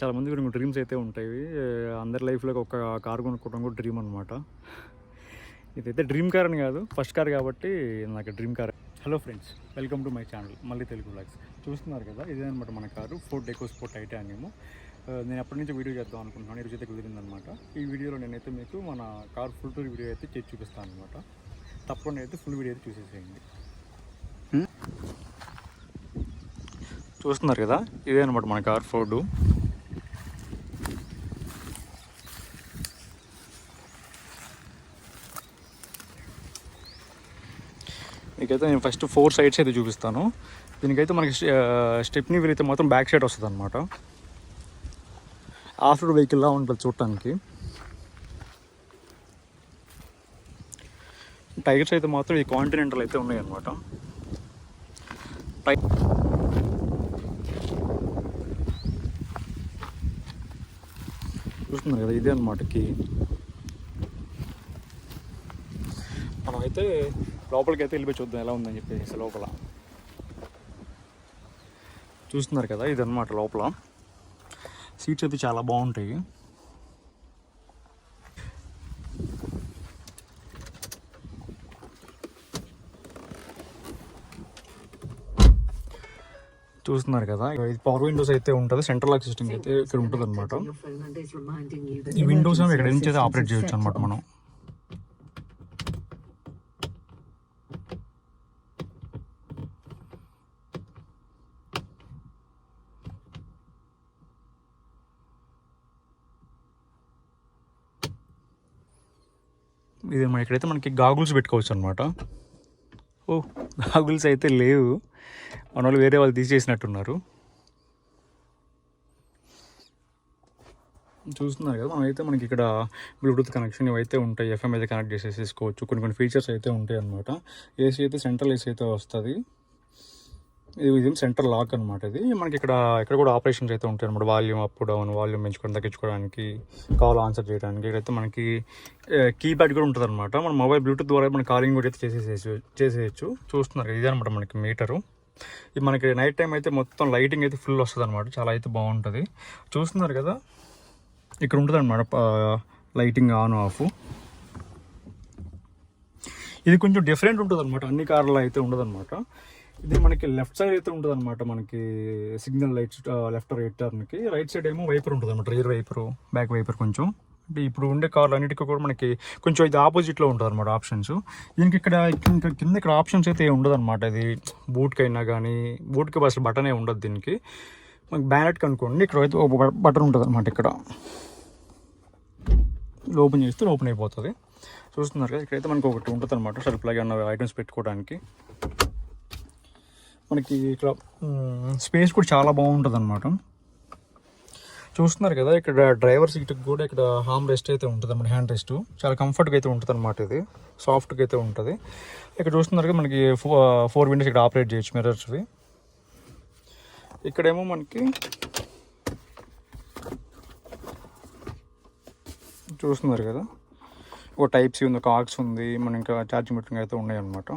చాలామంది కొన్ని డ్రీమ్స్ అయితే ఉంటాయి. అందరి లైఫ్లో ఒక కారు కొనుక్కోవడం కూడా డ్రీమ్ అనమాట. ఇదైతే డ్రీమ్ కార్ అని కాదు, ఫస్ట్ కార్ కాబట్టి నాకు dream car. Hello friends, welcome to my channel మళ్ళీ తెలుగు వ్లాగ్స్. చూస్తున్నారు కదా, ఇదే అనమాట మన కారు ఫోర్డ్ ఎకోస్పోర్ట్ టైటానియం. నేను అప్పటి నుంచి వీడియో చేద్దాం అనుకుంటున్నాను, ఈరోజు అయితే కుదిరిందనమాట. ఈ వీడియోలో నేనైతే మీకు మన కార్ ఫుల్ టూర్ వీడియో అయితే చేసి చూపిస్తాను అనమాట. తప్పకుండా అయితే ఫుల్ వీడియో అయితే చూసేసేయండి. చూస్తున్నారు కదా, ఇదే అనమాట మన కార్ ఫోర్డు. మీకైతే నేను ఫస్ట్ 4 సైడ్స్ అయితే చూపిస్తాను. దీనికైతే మనకి స్టెప్నీ వీల్ అయితే మాత్రం బ్యాక్ సైడ్ వస్తుంది అనమాట. ఆఫ్ రోడ్ వెహికల్లా ఉంటుంది చూడటానికి. టైర్స్ అయితే మాత్రం ఈ కాంటినెంటల్ అయితే ఉన్నాయి అనమాట. చూస్తున్నారు కదా, ఇదే అనమాట కీ. మనం అయితే లోపలికి అయితే వెళ్ళిపోయి చూద్దాం ఎలా ఉందని చెప్పేసి. లోపల చూస్తున్నారు కదా, ఇది అనమాట లోపల. సీట్స్ అయితే చాలా బాగుంటాయి. చూస్తున్నారు కదా, ఇది పవర్ విండోస్ అయితే ఉంటుంది. సెంట్రల్ లాక్ సిస్టమ్ అయితే ఇక్కడ ఉంటుంది అనమాట. ఈ విండోస్ ఇక్కడ నుంచి అయితే ఆపరేట్ చేయొచ్చు అనమాట మనం. ఇది ఇక్కడైతే మనకి గాగుల్స్ పెట్టుకోవచ్చు అనమాట. ఓ, గాగుల్స్ అయితే లేవు, మన వాళ్ళు వేరే వాళ్ళు తీసేసినట్టున్నారు. చూస్తున్నారు కదా, మనకి ఇక్కడ బ్లూటూత్ కనెక్షన్ ఇవైతే ఉంటాయి. ఎఫ్ఎం అయితే కనెక్ట్ చేసేసుకోవచ్చు. కొన్ని ఫీచర్స్ అయితే ఉంటాయి అనమాట. ఏసీ అయితే సెంట్రల్ ఏసీ అయితే వస్తుంది. ఇది సెంట్రల్ లాక్ అనమాట. ఇది మనకి ఇక్కడ కూడా ఆపరేషన్స్ అయితే ఉంటాయి అనమాట. వాల్యూమ్ అప్ డౌన్, వాల్యూమ్ పెంచుకొని తగ్గించుకోవడానికి, కాల్ ఆన్సర్ చేయడానికి. ఇక్కడైతే మనకి కీప్యాడ్ కూడా ఉంటుంది అనమాట. మన మొబైల్ బ్లూటూత్ ద్వారా మన కాలింగ్ కూడా అయితే చేసేయచ్చు. చూస్తున్నారు, ఇదే అనమాట మనకి మీటరు. ఇది మనకి నైట్ టైం అయితే మొత్తం లైటింగ్ అయితే ఫుల్ వస్తుంది అనమాట. చాలా అయితే బాగుంటుంది. చూస్తున్నారు కదా, ఇక్కడ ఉంటుంది అనమాట లైటింగ్ ఆన్ ఆఫ్. ఇది కొంచెం డిఫరెంట్ ఉంటుంది అనమాట, అన్ని కార్లలో అయితే ఉండదు అనమాట. ఇది మనకి లెఫ్ట్ సైడ్ అయితే ఉంటుంది అనమాట. మనకి సిగ్నల్ లైట్స్ లెఫ్ట్ రైట్ టర్న్కి. రైట్ సైడ్ ఏమో వైపర్ ఉంటుంది అనమాట. Rear wiper, back wiper. కొంచెం అంటే ఇప్పుడు ఉండే కార్లు అన్నిటికీ కూడా మనకి కొంచెం ఇది ఆపోజిట్లో ఉంటుంది అనమాట ఆప్షన్స్. దీనికి కింద ఇక్కడ ఆప్షన్స్ అయితే ఉండదు అనమాట. ఇది బూట్కి అయినా కానీ, బూట్కి అసలు బటనే ఉండదు దీనికి. మనకి బ్యానెట్కి అనుకోండి, ఇక్కడ అయితే ఒక బటన్ ఉంటుంది అనమాట. ఇక్కడ ఓపెన్ చేస్తే ఓపెన్ అయిపోతుంది. చూస్తున్నారు కదా, ఇక్కడైతే మనకి ఒకటి ఉంటుంది అనమాట, సరుకులాగా ఉన్న ఐటమ్స్ పెట్టుకోవడానికి. మనకి ఇక్కడ స్పేస్ కూడా చాలా బాగుంటుంది అనమాట. చూస్తున్నారు కదా, ఇక్కడ డ్రైవర్ సీట్కి కూడా ఇక్కడ హామ్ రెస్ట్ అయితే ఉంటుంది అనమాట. హ్యాండ్ రెస్ట్ చాలా కంఫర్ట్గా అయితే ఉంటుంది అనమాట. ఇది సాఫ్ట్గా అయితే ఉంటుంది. ఇక్కడ చూస్తున్నారు కదా, మనకి 4 విండోస్ ఇక్కడ ఆపరేట్ చేయొచ్చు, మిర్రర్స్వి. ఇక్కడేమో మనకి చూస్తున్నారు కదా, ఒక టైప్ సి ఉంది, ఒక ఆక్స్ ఉంది, మన ఇంకా ఛార్జింగ్ పెట్టింగ్ అయితే ఉన్నాయి అనమాట.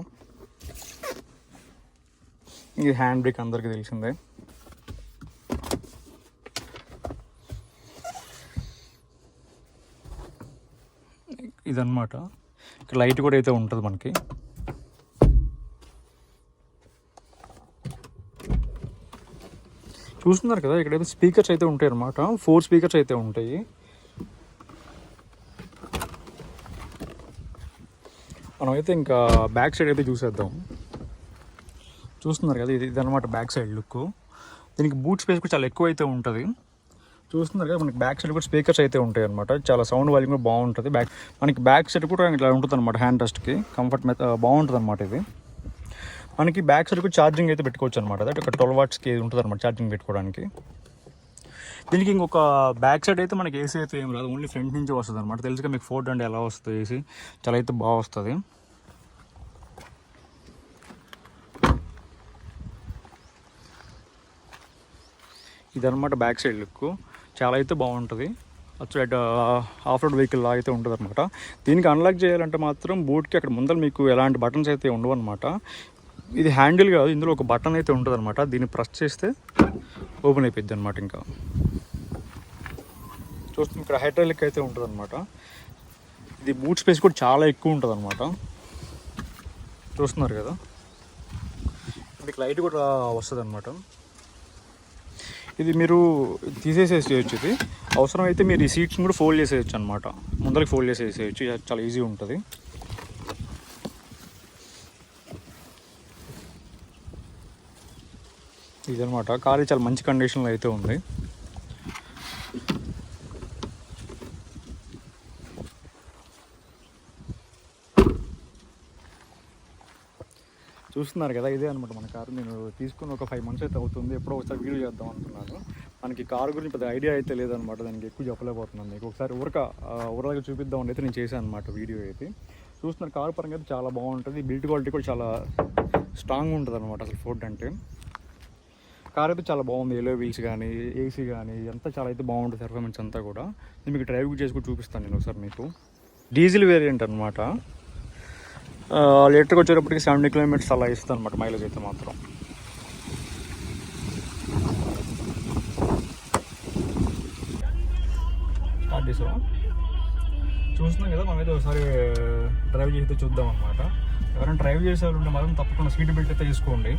ఇది హ్యాండ్ బ్రేక్ అందరికీ తెలిసిందే. ఇదన్నమాట. ఇక్కడ లైట్ కూడా అయితే ఉంటుంది మనకి. చూస్తున్నారు కదా, ఇక్కడైతే స్పీకర్స్ అయితే ఉంటాయి అన్నమాట. 4 స్పీకర్స్ అయితే ఉంటాయి. మనమైతే ఇంకా బ్యాక్ సైడ్ అయితే చూసేద్దాం. చూస్తున్నారు కదా, ఇదన్నమాట బ్యాక్ సైడ్ లుక్. దీనికి బూట్ స్పేస్ కూడా చాలా ఎక్కువ అయితే ఉంటుంది. చూస్తున్నారు కదా, మనకి బ్యాక్ సైడ్ కూడా స్పీకర్స్ అయితే ఉంటాయి అనమాట. చాలా సౌండ్ వాల్యూమ్ కూడా బాగుంటుంది. మనకి బ్యాక్ సైడ్ కూడా ఇట్లా ఉంటుంది అనమాట. హ్యాండ్ రెస్ట్కి కంఫర్ట్ బాగుంటుంది అనమాట. ఇది మనకి బ్యాక్ సైడ్ కూడా ఛార్జింగ్ అయితే పెట్టుకోవచ్చు అనమాట. అదే ఒక 12 వాట్స్కి ఉంటుంది అనమాట ఛార్జింగ్ పెట్టుకోవడానికి. దీనికి ఇంకొక బ్యాక్ సైడ్ అయితే మనకి ఏసీ అయితే ఏం రాదు, ఓన్లీ ఫ్రంట్ నుంచి వస్తుంది అనమాట. తెలుసుగా మీకు ఫోర్డ్ అంటే ఎలా వస్తుంది ఏసీ, చాలా అయితే బాగా వస్తుంది. ఇదన్నమాట బ్యాక్ సైడ్ లుక్, చాలా అయితే బాగుంటుంది. అటు ఆఫ్ రోడ్ వెహికల్ లా అయితే ఉంటుంది అనమాట. దీనికి అన్లాక్ చేయాలంటే మాత్రం బూట్కి అక్కడ ముందర మీకు ఎలాంటి బటన్స్ అయితే ఉండవు అనమాట. ఇది హ్యాండిల్ కాదు, ఇందులో ఒక బటన్ అయితే ఉంటుంది అనమాట. దీన్ని ప్రెస్ చేస్తే ఓపెన్ అయిపోద్ది అనమాట. ఇంకా చూస్తున్నాం ఇక్కడ హైడ్రాలిక్ అయితే ఉంటుంది అనమాట. ఇది బూట్ స్పేస్ కూడా చాలా ఎక్కువ ఉంటుంది అనమాట. చూస్తున్నారు కదా, మీకు లైట్ కూడా వస్తుంది అనమాట. ఇది మీరు తీసేసేసేయచ్చు. ఇది అవసరమైతే మీరు ఈ సీట్స్ కూడా ఫోల్డ్ చేసేయచ్చు అనమాట. ముందరికి ఫోల్డ్ చేసేసేయచ్చు, చాలా ఈజీ ఉంటుంది. ఇదనమాట కార్ చాలా మంచి కండిషన్లో అయితే ఉంది. చూస్తున్నారు కదా, ఇదే అనమాట మన కారు. నేను తీసుకుని ఒక 5 months అయితే అవుతుంది. ఎప్పుడో ఒకసారి వీడియో చేద్దాం అనుకున్నాను. మనకి కారు గురించి పెద్ద ఐడియా అయితే లేదనమాట, దానికి ఎక్కువ చెప్పలేకపోతున్నాను. మీకు ఒకసారి ఊరలాగా చూపిద్దాం అని అయితే నేను చేశాను అనమాట వీడియో అయితే. చూస్తున్నారు కారు పరంగా అయితే చాలా బాగుంటుంది. బిల్డ్ క్వాలిటీ కూడా చాలా స్ట్రాంగ్ ఉంటుంది అనమాట. అసలు ఫోర్డ్ అంటే కార్ అయితే చాలా బాగుంది. ఎలో వీల్స్ కానీ ఏసీ కానీ అంతా చాలా అయితే బాగుంటుంది. పెర్ఫార్మెన్స్ అంతా కూడా నేను మీకు డ్రైవ్ చేసుకుని చూపిస్తాను నేను ఒకసారి మీకు. డీజిల్ వేరియంట్ అనమాట. లీటర్కి వచ్చేటప్పటికి 70 kilometers అలా ఇస్తుంది అనమాట మైలేజ్ అయితే మాత్రం. స్టార్ట్ చేసావా? చూస్తున్నాం కదా, మనమైతే ఒకసారి డ్రైవ్ చేస్తే చూద్దాం అనమాట. ఎవరైనా డ్రైవ్ చేసే వాళ్ళు ఉంటే మాత్రం తప్పకుండా సీట్ బెల్ట్ అయితే తీసుకోండి.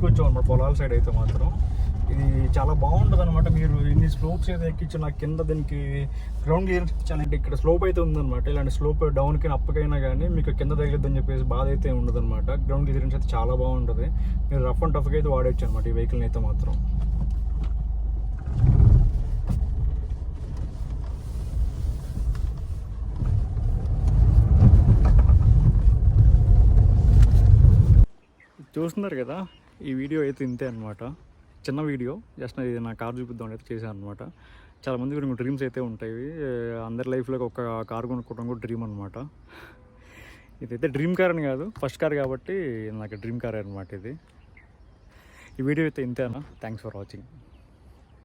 వచ్చామన్నమాట పొలాల సైడ్ అయితే మాత్రం. ఇది చాలా బాగుంటుంది అనమాట. మీరు ఇన్ని స్లోప్స్ అయితే ఎక్కించిన కింద దీనికి గ్రౌండ్ క్లియరెన్స్ చాలా ఇక్కడ స్లోప్ అయితే ఉందన్నమాట. ఇలాంటి స్లోప్ డౌన్కి అప్పకైనా కానీ మీకు కింద తగిలిద్దని చెప్పేసి బాధ అయితే ఉండదు అనమాట. గ్రౌండ్ క్లియరెన్స్ అయితే చాలా బాగుంటుంది. మీరు రఫ్ అండ్ టఫ్గా అయితే వాడచ్చు అనమాట ఈ వెహికల్ని అయితే మాత్రం. చూస్తున్నారు కదా, ఈ వీడియో అయితే ఇంతే అనమాట. చిన్న వీడియో, జస్ట్ ఇది నా కార్ చూపిద్దాం అయితే చేశాను అనమాట. చాలామంది కూడా డ్రీమ్స్ అయితే ఉంటాయి. అందరి లైఫ్లో ఒక కార్ కొనుక్కోవడం కూడా డ్రీమ్ అనమాట. ఇదైతే డ్రీమ్ కార్ అని కాదు, ఫస్ట్ కార్ కాబట్టి నాకు డ్రీమ్ కార్ అనమాట ఇది. ఈ వీడియో అయితే ఇంతేనా. Thanks for watching.